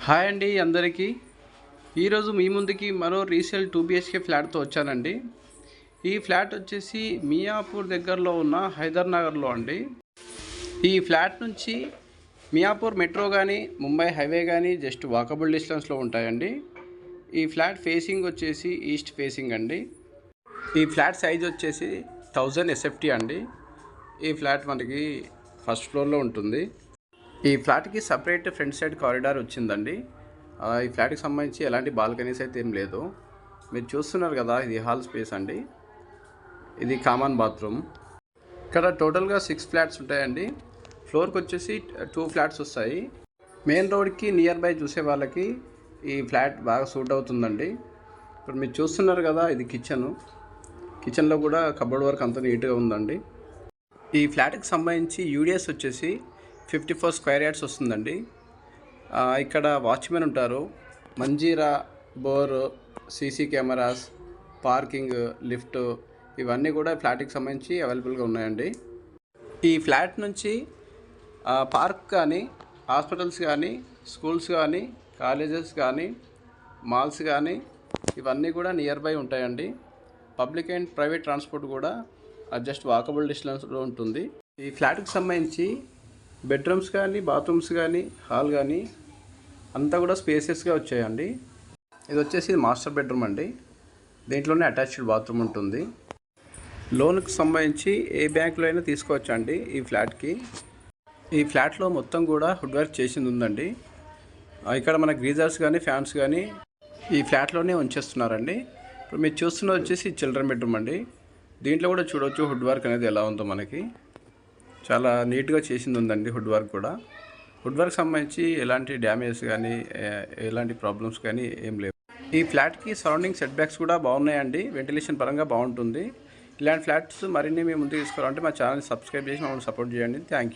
Hi అండి అందరికీ. ఈరోజు మీ ముందుకి మరో రీసేల్ 2 BHK ఫ్లాట్తో వచ్చానండి. ఈ ఫ్లాట్ వచ్చేసి మియాపూర్ దగ్గరలో ఉన్న హైదర్ నగర్లో అండి. ఈ ఫ్లాట్ నుంచి మియాపూర్ మెట్రో కానీ ముంబై హైవే కానీ జస్ట్ వాకబుల్ డిస్టెన్స్లో ఉంటాయండి. ఈ ఫ్లాట్ ఫేసింగ్ వచ్చేసి ఈస్ట్ ఫేసింగ్ అండి. ఈ ఫ్లాట్ సైజ్ వచ్చేసి 1000 SFT అండి. ఈ ఫ్లాట్ మనకి ఫస్ట్ ఫ్లోర్లో ఉంటుంది. ఈ ఫ్లాట్కి సపరేట్ ఫ్రంట్ సైడ్ కారిడార్ వచ్చిందండి. ఈ ఫ్లాట్కి సంబంధించి ఎలాంటి బాల్కనీస్ అయితే ఏం లేదు. మీరు చూస్తున్నారు కదా, ఇది హాల్ స్పేస్ అండి. ఇది కామన్ బాత్రూమ్. ఇక్కడ టోటల్గా 6 ఫ్లాట్స్ ఉంటాయండి. ఫ్లోర్కి వచ్చేసి 2 ఫ్లాట్స్ వస్తాయి. మెయిన్ రోడ్కి నియర్ బై చూసే వాళ్ళకి ఈ ఫ్లాట్ బాగా సూట్ అవుతుందండి. ఇప్పుడు మీరు చూస్తున్నారు కదా, ఇది కిచెన్లో కూడా కబోర్డ్ వర్క్ అంతా నీట్గా ఉందండి. ఈ ఫ్లాట్కి సంబంధించి యూడిఎస్ వచ్చేసి 54 స్క్వేర్ యార్డ్స్ వస్తుందండి. ఇక్కడ వాచ్మెన్ ఉంటారు, Manjeera, bore, CC cameras, parking, lift ఇవన్నీ కూడా ఫ్లాట్కి సంబంధించి అవైలబుల్గా ఉన్నాయండి. ఈ ఫ్లాట్ నుంచి పార్క్ కానీ, హాస్పిటల్స్ కానీ, స్కూల్స్ కానీ, కాలేజెస్ కానీ, మాల్స్ కానీ ఇవన్నీ కూడా నియర్ బై ఉంటాయండి. పబ్లిక్ అండ్ ప్రైవేట్ ట్రాన్స్పోర్ట్ కూడా జస్ట్ వాకబుల్ డిస్టెన్స్లో ఉంటుంది. ఈ ఫ్లాట్కి సంబంధించి బెడ్రూమ్స్ కానీ, బాత్రూమ్స్ కానీ, హాల్ కానీ అంతా కూడా స్పేసెస్గా వచ్చాయండి. ఇది వచ్చేసి మాస్టర్ బెడ్రూమ్ అండి. దీంట్లోనే అటాచ్డ్ బాత్రూమ్ ఉంటుంది. లోన్కి సంబంధించి ఏ బ్యాంకులో అయినా తీసుకోవచ్చు అండి ఈ ఫ్లాట్కి. ఈ ఫ్లాట్లో మొత్తం కూడా వుడ్ వర్క్ చేసింది ఉందండి. ఇక్కడ మన గ్రీజర్స్ కానీ, ఫ్యాన్స్ కానీ ఈ ఫ్లాట్లోనే ఉంచేస్తున్నారండి. ఇప్పుడు మీరు చూస్తున్నది వచ్చేసి చిల్డ్రన్ బెడ్రూమ్ అండి. దీంట్లో కూడా చూడవచ్చు వుడ్ వర్క్ అనేది ఎలా ఉందో మనకి. చాలా నీట్గా చేసింది ఉందండి వుడ్ వర్క్ కూడా. వుడ్ వర్క్ సంబంధించి ఎలాంటి డ్యామేజ్ కానీ, ఎలాంటి ప్రాబ్లమ్స్ కానీ ఏం లేవు. ఈ ఫ్లాట్కి సరౌండింగ్ సెట్ బ్యాక్స్ కూడా బాగున్నాయండి. వెంటిలేషన్ పరంగా బాగుంటుంది. ఇలాంటి ఫ్లాట్స్ మరిన్ని మేము ముందుకు తీసుకోవాలంటే మా ఛానల్ని సబ్స్క్రైబ్ చేసి మమ్మల్ని సపోర్ట్ చేయండి. Thank you.